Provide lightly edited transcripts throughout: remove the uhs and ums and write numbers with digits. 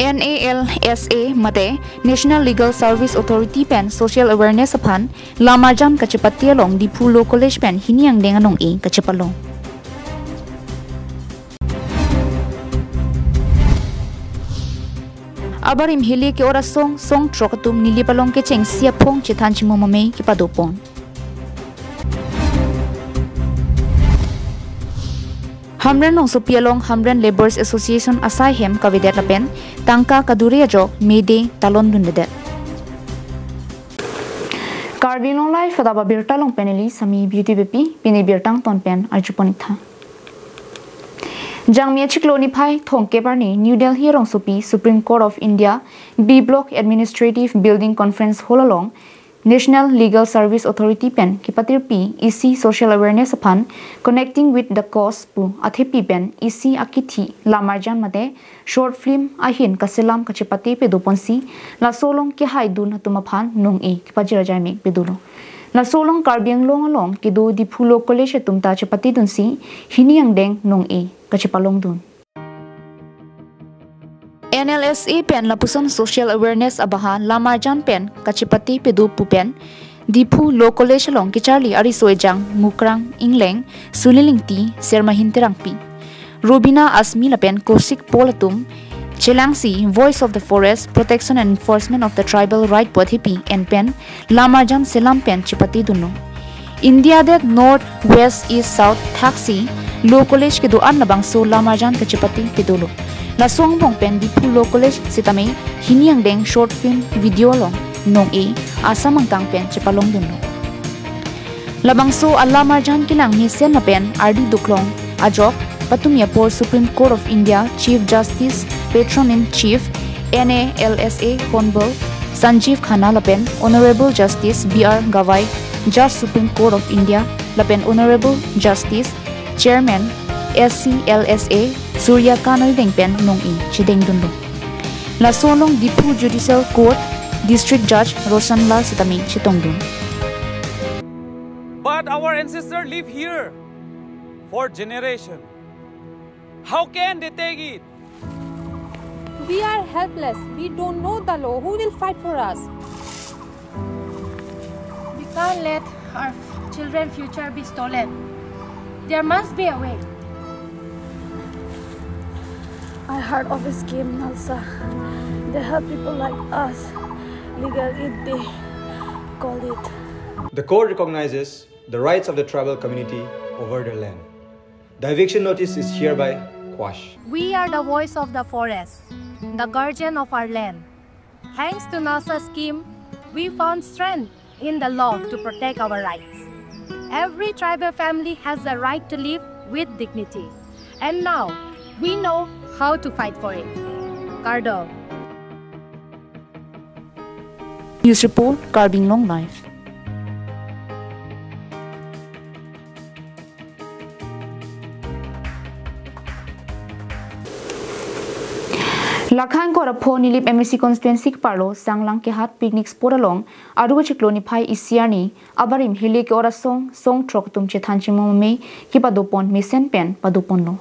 NALSA mate National Legal Service Authority pen Social Awareness upon Lamarjam kachipati along di Pulo College pen hiniang denganong kachipalong. Abarim hili ke ora song trokatum nilipalong ke cheng siapong chitan chimomame kipadopon. Hamren nong sopialong Hamren Laborers Association asai hem kavidet lapen tangka kadure jok mede talon dundedet. Karbi Anglong live fataba birtalong peneli sami beauty bepi pini birtang ton pen arjuponitha. Jangmia chikloni phai thongke parni New Delhi rong sopi Supreme Court of India B Block Administrative Building Conference Hall along National Legal Service Authority pen kipatir pi EC Social Awareness upon Connecting with the Cause pu athepi pen EC akithi lamarjan mate short film ahin kaselam kachipati pedoponsi la solong ke haidun hatumaphan nong kipajira jaime pedulo la solong Karbi Anglong along kido di Pulo College tumta chapati dunsi hiniang deng nong kachipalong dun. NLSA pen lapuson social awareness abaha lamarjan pen kachipati pedu pupen dipu lo college along kicharli arisoejang mukrang ingleng sulilingti sermahinterangpi Rubina Asmi lapen kosik polatum Chelangsi Voice of the Forest Protection and Enforcement of the Tribal Right Pothipi and pen lamarjan selam pen chipati duno India that north west east south taxi lo college ke do an labang so lamarjan kachipati pedolo la song bong pen dipu lo college sitame hiniang deng short film video long nong asamang tang pen chepalong dunno labang so alla marjan kilang ni sen na pen RD duklong ajok patumia por Supreme Court of India Chief Justice Patron in Chief NALSA Honorable Sanjeev Khanna lapen Honorable Justice BR Gawai Judge Supreme Court of India lapen Honorable Justice Chairman SCLSA Surya Kanoy Dengpen nong chideng dunlo. La solong Dipu Judicial Court District Judge Roshanlal Sitami chitongdun. But our ancestors live here for generations. How can they take it? We are helpless. We don't know the law. Who will fight for us? We can't let our children's future be stolen. There must be a way. I heard of a scheme, Nalsa. They help people like us. Legal aid, they call it. The court recognizes the rights of the tribal community over their land. The eviction notice is hereby quashed. We are the voice of the forest, the guardian of our land. Thanks to NALSA's scheme, we found strength in the law to protect our rights. Every tribal family has the right to live with dignity. And now, we know how to fight for it. Cardo. News report, Karbi Anglong live. Lakhan ko rapo nilip MSC constituency parlo sanglang ke hat picnic spot along aruga chikloni phai isiani abarim hili ke ora song trok tum che thanchimo me ki padopon misen pen padopon no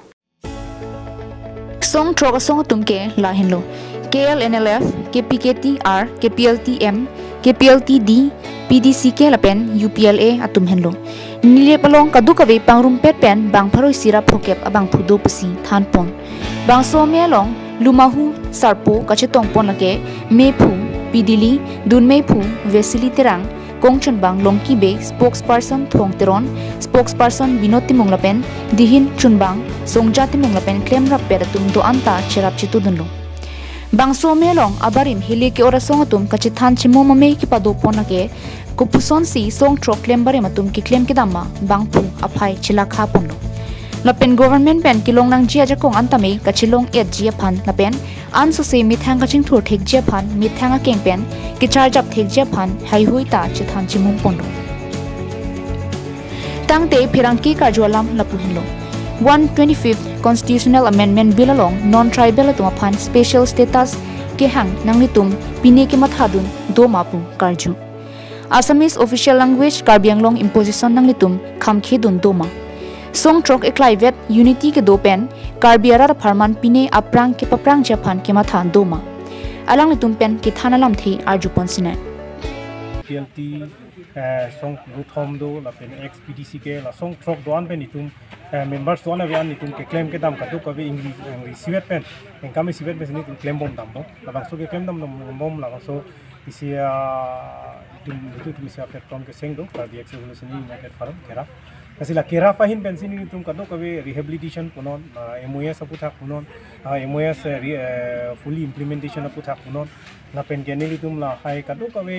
song trok song tum ke la henlo KLNLF KPKTR KPLTM KPLTD PDCK lapen UPLA atum henlo nilip along kadu kawe pangrum pet pen bang pharoi sira phokep abang phudo pusi thanpon bang so me along Lumahu Sarpo Kachetong Ponlake Mepu Pidili Dun Mepu Vesili Terang Kongchon Bang Longki Be Spokesperson Thong Teron Spokesperson Binoti Monglapen Dihin Chunbang Songjati Monglapen Claim Raperatum Do Anta Cherap Chitudunlo Bang So Melong Abarim Hili Ke Orasong Atum Kachithan Chimo Mame Kipado Ponake Kupuson Si Song Tro Claim Barimatum Ki Claim Kidama Bang Pu Apai Chilak Haponlo Lapen government pen kilong nang jia jakong antame kachilong et jia phan lapen an so se mithang kaching thur thek jia phan mithanga keng pen ki char jap thek jia phan hai hui ta chithan chimung pondo tangte phirangki karjwalam lapuhinlo 125th constitutional amendment bill along non tribal to phan special status ke hang nanglitum pine ke mathadun do mapu karju Assamese official language Karbi Anglong imposition nanglitum khamkhe dun doma Song trok eklaivet unity ke dopen Karbi arar farman pine aprang ke paprang japan ke mathan doma alang litum pen ki thana lam thi arjupon sine PLT song ruthom do la pen XPDC ke la song trok doan pen itum members doan avian itum ke claim ke dam ka do ka be ingri siwet pen en kami siwet be sini claim bom dam no la bang so ke claim dam bom la bang so isia itu bisa platform ke seng do ka di execution ni united forum kera Kasila kira fahin pensin ini tum kado kawe rehabilitation punon MOS aputhak punon MOS fully implementation aputhak punon na pen kenili tum la hai kado kawe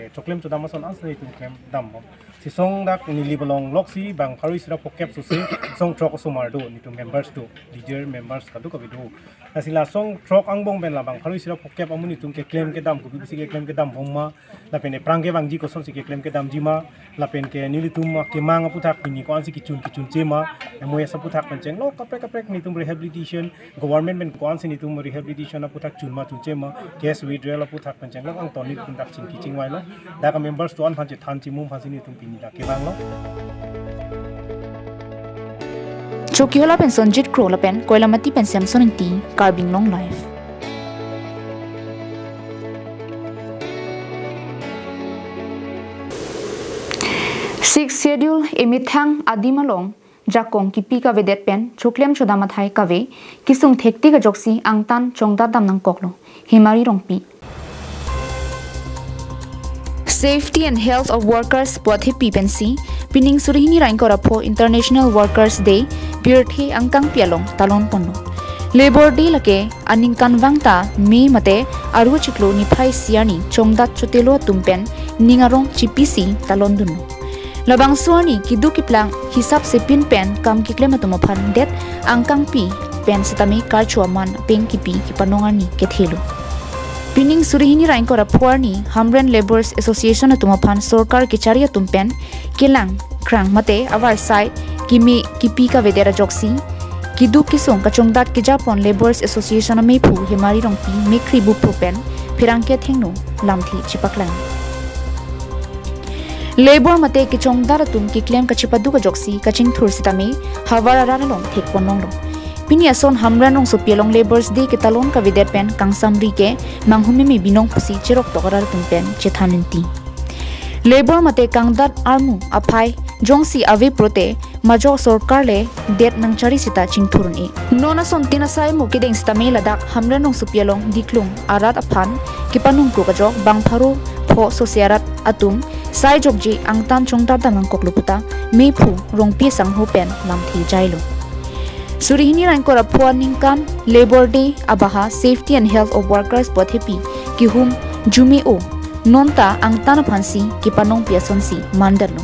choklem chodamason asne tum klem dam si song dak nili bolong loksi bang pharis ra pokep susi song trok sumar do ni tum members do leader members kado kawe do kasila song trok angbong ben la bang pharis ra pokep amuni tum ke claim ke dam ku bisi ke claim ke dam bomma la pen prangge bangji ko son si ke claim ke dam jima la pen ke nili tum ke mang aputhak ni ko ansi kicun cema MOS aputhak penceng lo kaprek ni tum rehabilitation government men ko ansi ni tum rehabilitation aputhak chunma cema case withdrawal aputhak penceng lo ang toni tum dak ching kicing wai lo da ka members to an phanche than chimum phansi ni tum pini da ke bang lo Chokiola pen sonjit kro la pen koilamati pen samson ti Karbi Anglong life Sixth schedule emithang adimalong jakong kipi ka vedet pen choklem chodama thai kave kisung thekti ka joksi angtan chongda damnang koklo himari rongpi Safety and Health of Workers Pothe Pipensi Pining Surihini Rainkorapho International Workers Day Pirthi Angkang Pialong Talon Pono Labor Day lake aningkan wangta me mate aru chiklo ni phai siani chongda chotelo tumpen ningarong chipisi talon dunu Labang suani kidu kiplang hisap se pin pen kam kiklema tumo phandet angkang pi pen setami karchuaman peng kipi kipanongani kethelu Pining Surihini Rainkorap Phuarni Hamren Laborers Association tumo phan sarkar kicharia tumpen kelang krang mate awar side kimi kipi ka vedera joksi kidu kisong kachongdat kijapon Laborers Association me phu himari rongpi mekri bu propen phirangke thengno lamthi chipaklang Labor mate ki chongdar tum ki claim ka chipadu ka joksi ka ching thur sitami hawara ranalong thek ponong lo pinia son hamran rong so pialong labors day ke talon ka videt pen kangsamri ke manghumi mi binong pusi chirok tokarar tum pen chethaninti Labor mate kangdat armu aphai jongsi ave prote majo sarkar le det nang chari sita chingthurun e nona son tinasai mu kideng stami ladak hamran rong so pialong diklung arat aphan kipanung ko ka jok bangpharo pho sosiarat atum sai jokji angtan chongda damang kokluputa mepu rongpi sangho pen lamthi jailo Surihini Rainkorap Phuarningkan Labor Day abaha Safety and Health of Workers Pothepi kihum jumi o nonta angtan phansi kipanong piasonsi mandarno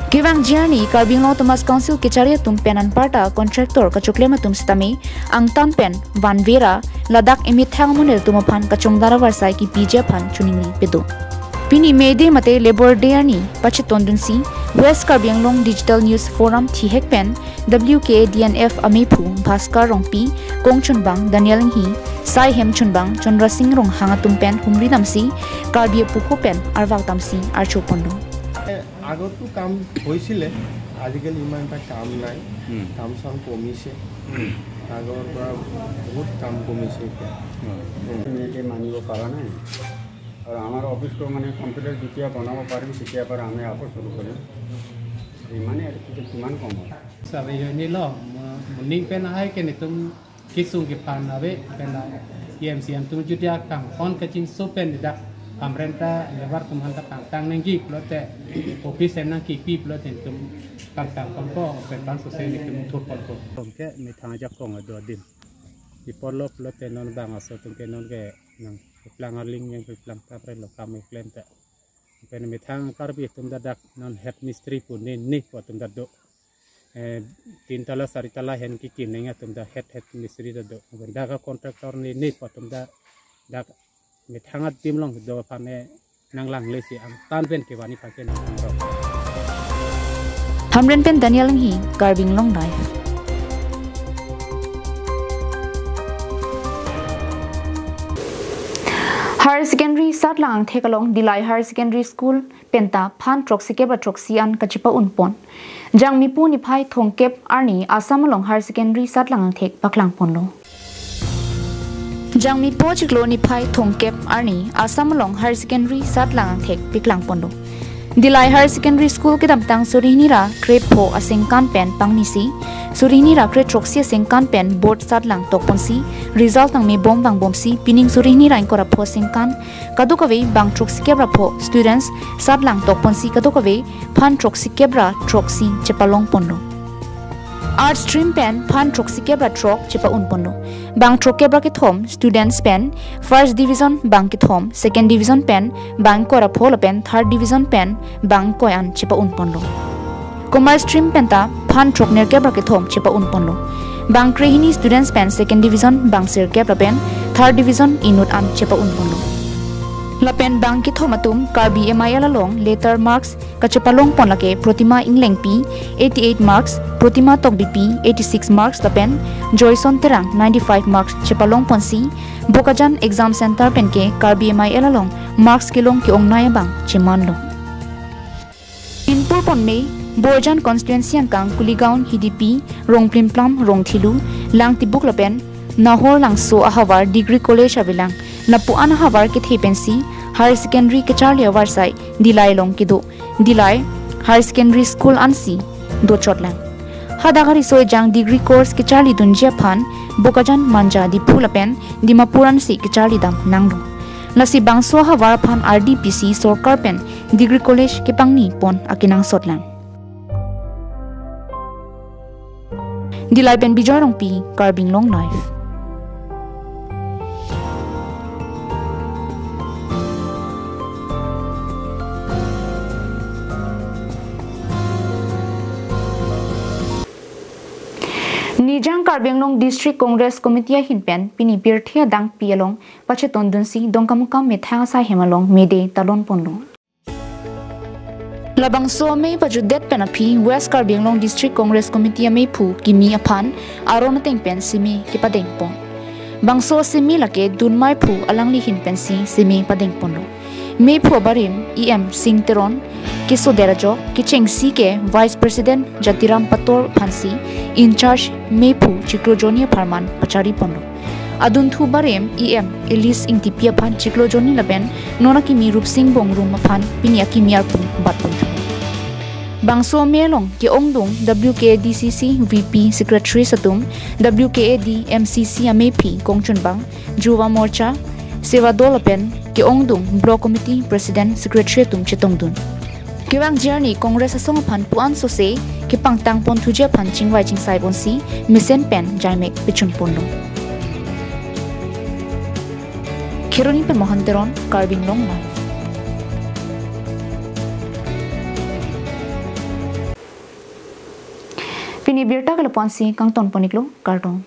Kiwang Jiani Karbi Anglong Thomas Council kicharia tumpenan parta contractor ka choklema tum stami angtan pen vanvera ladak emithang munel tumaphan ka chongdara warsai ki pije phan chuningni pedo Pini Mede mate Labor Day ani pachitondunsi West Karbi Anglong Digital News Forum Thihek pen WKDNF Amepu Bhaskar Rongpi Kongchunbang Daniel Hi Sai Hem Chunbang Chandra Singh Rong Hangatum pen Humri Namsi Karbi Pukho pen Arwak Tamsi Archopondo আগতো কাম হৈছিলে আজিকালি ইমান এটা কাম নাই কাম চাম কমিছে আগৰ পৰা বহুত কাম কমিছে এতিয়া মানিব পৰা নাই আৰু আমাৰ অফিসটো মানে কম্পিউটাৰ যেতিয়া বনাব পাৰিম তেতিয়া পৰা আমি আকৌ শুরু কৰিম ইমানে আৰু কিমান কম হয় sabi ni lo muning pen ai ke ni tum kisung ki pan ave pen EMCM tum judia kang on ka chin so pen dak Amrenta lebar tum hanta tang nang gi plote office nang ki pi plote tum tang ko pen ban so se ni tum thur pol ko tum ke mi thang jak kong do dim di polo plote non bang aso tum ke non ke nang plang arling yang plang ta pre lo kam klem ta pen mi thang Karbi tum dadak non head mystery pu ni po tum dado tin tala sari tala hen ki kin nga tum da head mystery dado daga contractor ni po tum da dak mi thangat timlong do phame nanglang lesi ang tan pen ke wani phake nang ro Hamren pen Daniel Hi Karbi Anglong life Higher Secondary Satlang Thekalong Dilai Higher Secondary School Penta Phan Troxike ba Troxian Kachipa Unpon Jang Mipu ni phai Thongkep Arni Asamalong Higher Secondary Satlang Thek Paklang Ponlo jangmi po chiklo ni phai thongkep arni Assam long higher secondary satlang thek piklang pondo Dilai Higher Secondary School ke damtang surinira krep po asengkan pen pangmisi surinira kre troksi asengkan pen board satlang tokponsi result nang me bom bang bomsi pining surinira inkora po asengkan kadukave bang troksi kebra po students satlang tokponsi kadukave phan troksi kebra troksi chepalong pondo Art stream pen phan troksi kebra trok chepa un pondo bang trok kebra ke thom students pen first division bang ke thom second division pen bang kora phol pen third division pen bang koyan chepa un pondo commerce stream pen ta phan trok ner kebra ke thom chepa un pondo bang krehini students pen second division bang ser kebra pen third division inut an chepa un pondo Lapen bang ki thomatum Karbi Anglong later marks kachapalong ponlake Protima Ingleng P 88 marks Protima Tokbi P 86 marks lapen Joyson Terang 95 marks chapalong ponsi Bokajan exam center penke Karbi Anglong marks kilong ki ongnaya bang chimanlo Inpur ponme Borjan constituency angkang Kuligaon Hidipi Rongplim Plum Rongthilu Langtibuk lapen Nahor langso ahavar degree college avilang Napuan havar ke thepensi higher secondary ke charli awarsai dilai long kido dilai higher secondary school ansi do chotlang hadagari soi jang degree course ke charli dunjia phan bokajan manja di phulapen dimapuran si ke charli dam nangdo nasi bangso havar phan RDPC sorkar pen degree college ke pangni pon akinang sotlang dilai pen bijorong pi Karbi Anglong life Nijang Karbi Anglong District Congress Committee hinpen pini birthia dang pialong pache tondunsi dongkamukam methang sa hemalong mede talon pondo Labang so me pajudet penapi West Karbi Anglong District Congress Committee me phu kimi aphan aron teng pen simi ki padeng pon bangso simi lake dunmai phu alangli hinpen simi padeng pondo me phu barim em singteron kiso derajo kichengsi ke vice president Jatiram Pator Phansi in charge mepu chiklojonia farman pachari pondo adun thu barem em elis ingtipia phan chiklojonia laben nonaki mi rup sing bongrum phan pinia ki miar pun batpun bangso melong ki ongdung WKDCC VP secretary satum WKAD MCC amepi kongchun bang juwa morcha seva dolapen ki ongdung block committee president secretary tum chitongdun Kiwang journey Congress asong phan puan so se ki pangtang pon thuje phan chingwai chingsai bonsi misen pen jaimek pichun pondo Khironi pen mohanteron Karbi Anglong life Pini birta kala ponsi kang ton poniklo kartong